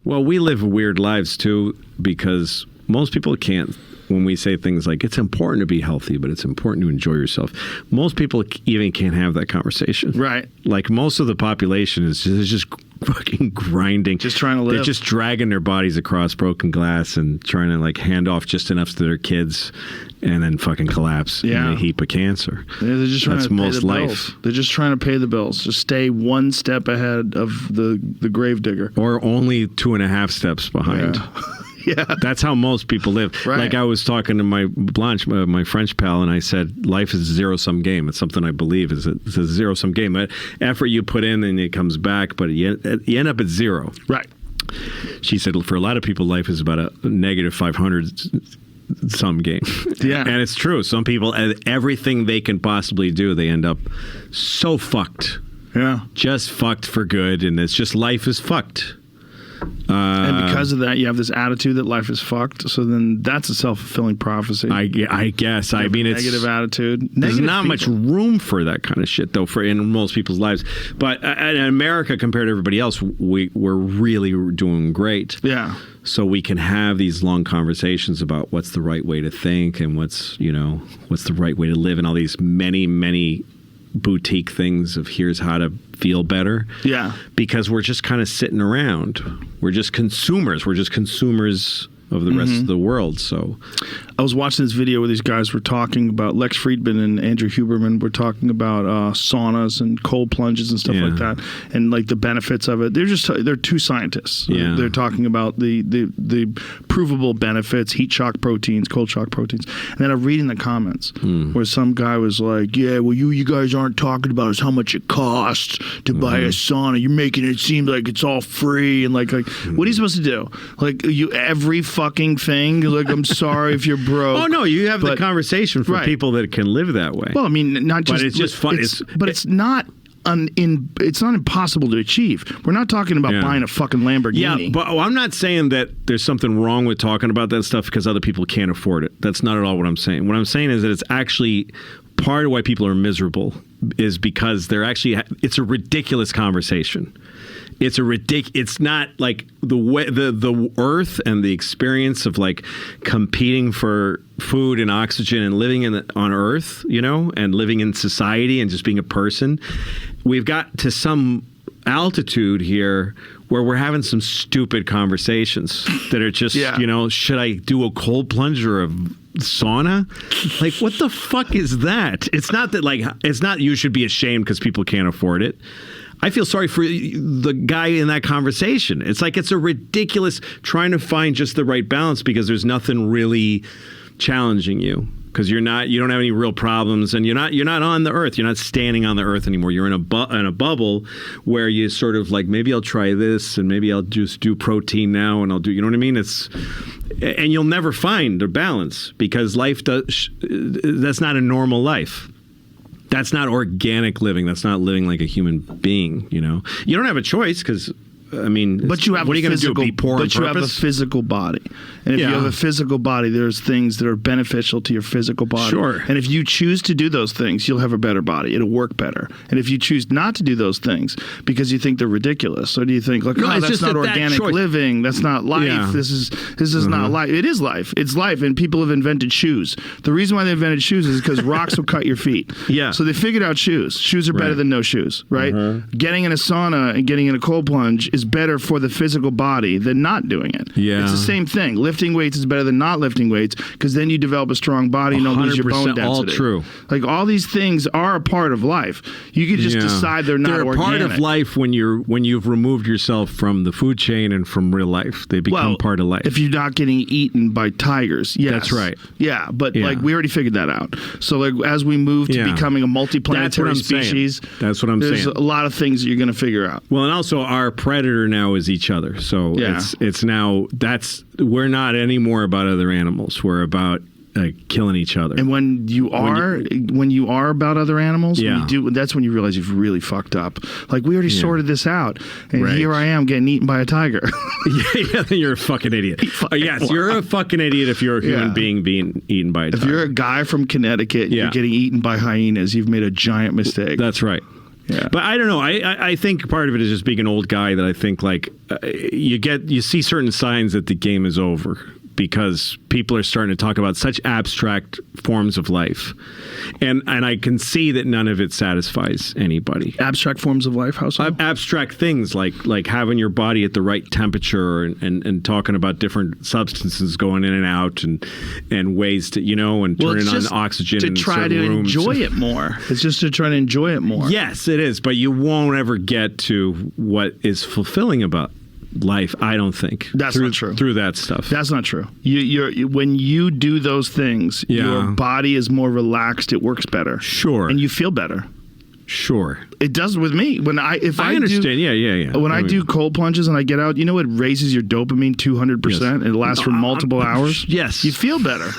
Well, we live weird lives too, because most people can't. When we say things like, it's important to be healthy, but it's important to enjoy yourself, most people even can't have that conversation. Right. Like, most of the population is just fucking grinding. Just trying to live. They're just dragging their bodies across broken glass and trying to, like, hand off just enough to their kids and then fucking collapse in a heap of cancer. Yeah, they're just trying That's to pay most the life. bills. They're just trying to pay the bills. Just stay one step ahead of the grave digger. Or only 2.5 steps behind. Yeah. Yeah. That's how most people live. Right. Like, I was talking to my Blanche, my French pal, and I said, life is a zero-sum game. It's something I believe is it's a zero-sum game. That effort you put in and it comes back, but you end up at zero. Right. She said, for a lot of people, life is about a negative 500 some game. Yeah. And it's true. Some people, everything they can possibly do, they end up so fucked. Yeah. Just fucked for good. And it's just, life is fucked. And because of that, you have this attitude that life is fucked. So then that's a self-fulfilling prophecy. I guess. I mean, it's negative attitude. There's not much room for that kind of shit, though, in most people's lives. But in America, compared to everybody else, we're really doing great. Yeah. So we can have these long conversations about what's the right way to think and what's the right way to live, and all these many boutique things of here's how to feel better. Yeah. Because we're just kind of sitting around. We're just consumers. We're just consumers of the rest of the world. So I was watching this video where these guys were talking about, Lex Friedman and Andrew Huberman were talking about saunas and cold plunges and stuff like that, and like the benefits of it. They're two scientists. Yeah. They're talking about the provable benefits, heat shock proteins, cold shock proteins. And then I'm reading the comments where some guy was like, yeah, well, you guys aren't talking about is how much it costs to buy a sauna. You're making it seem like it's all free, and like what are you supposed to do? Like, every fucking thing, like, I'm sorry if you're broke. Oh no, you have the conversation for people that can live that way. Well, I mean, not just. But it's just fun. It's not. It's not impossible to achieve. We're not talking about buying a fucking Lamborghini. Yeah, but I'm not saying that there's something wrong with talking about that stuff because other people can't afford it. That's not at all what I'm saying. What I'm saying is that it's actually part of why people are miserable is because it's a ridiculous conversation. It's not like the earth and the experience of like competing for food and oxygen and living on Earth, and living in society and just being a person. We've got to some altitude here where we're having some stupid conversations that are just, should I do a cold plunge or a sauna? Like, what the fuck is that? It's not you should be ashamed because people can't afford it. I feel sorry for the guy in that conversation. It's like, it's a ridiculous trying to find just the right balance because there's nothing really challenging you because you don't have any real problems, and you're not on the earth. You're not standing on the earth anymore. You're in a bubble where you sort of like, maybe I'll try this and maybe I'll just do protein now and I'll do, you know what I mean? And you'll never find a balance because that's not a normal life. That's not organic living. That's not living like a human being, You don't have a choice because, I mean, but you have what are you going to do? Be poor on But you have a physical body. And if you have a physical body, there's things that are beneficial to your physical body. Sure. And if you choose to do those things, you'll have a better body. It'll work better. And if you choose not to do those things because you think they're ridiculous, or do you think like, that's not organic living, that's not life, this is not life. It is life. It's life. And people have invented shoes. The reason why they invented shoes is because rocks will cut your feet. Yeah. So they figured out shoes. Shoes are better than no shoes, right? Getting in a sauna and getting in a cold plunge is better for the physical body than not doing it. Yeah. It's the same thing. Lifting weights is better than not lifting weights because then you develop a strong body and don't lose your bone density. All true. Like, all these things are a part of life. You could just decide they're not organic. They're a part of life when you've removed yourself from the food chain and from real life. They become part of life. If you're not getting eaten by tigers, yes. That's right. Yeah, but like, we already figured that out. So like, as we move to becoming a multiplanetary species, that's what I'm saying. There's a lot of things that you're going to figure out. Well, and also our predator now is each other. So it's now, we're not anymore about other animals. We're about killing each other. And when you are about other animals, that's when you realize you've really fucked up. Like, we already sorted this out, and here I am getting eaten by a tiger. Then you're a fucking idiot. Yes, you're a fucking idiot if you're a human being eaten by a tiger. If you're a guy from Connecticut and you're getting eaten by hyenas, you've made a giant mistake. That's right. Yeah. But I don't know. I think part of it is just being an old guy that I think like you see certain signs that the game is over because people are starting to talk about such abstract forms of life. And I can see that none of it satisfies anybody. Abstract forms of life? How so? Abstract things like having your body at the right temperature and talking about different substances going in and out and ways to, and turning on oxygen in certain rooms. To try to enjoy it more. It's just to try to enjoy it more. Yes, it is. But you won't ever get to what is fulfilling about life, I don't think. That's not true. Through that stuff. That's not true. When you do those things, your body is more relaxed. It works better. Sure. And you feel better. Sure. It does with me. I understand. Yeah. When I do cold plunges and I get out, it raises your dopamine 200%. Yes. And it lasts for multiple hours. Yes. You feel better.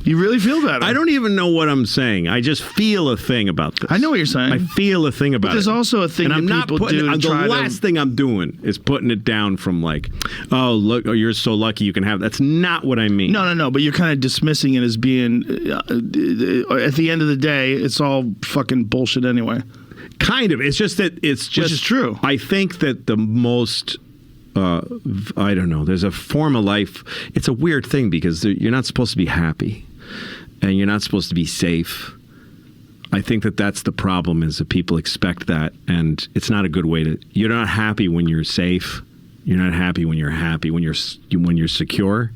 You really feel better. I don't even know what I'm saying. I just feel a thing about this. I know what you're saying. I feel a thing about it. There's also a thing that people do. The last thing I'm doing is putting it down from like, oh, look, you're so lucky you can have. That's not what I mean. No. But you're kind of dismissing it as being, at the end of the day, it's all fucking bullshit anyway. Kind of. It's just that it's just. Which is true. I think that the most. I don't know. There's a form of life. It's a weird thing because you're not supposed to be happy. And you're not supposed to be safe. I think that's the problem is that people expect that. And it's not a good way to... You're not happy when you're safe. You're not happy when you're happy, when you're secure.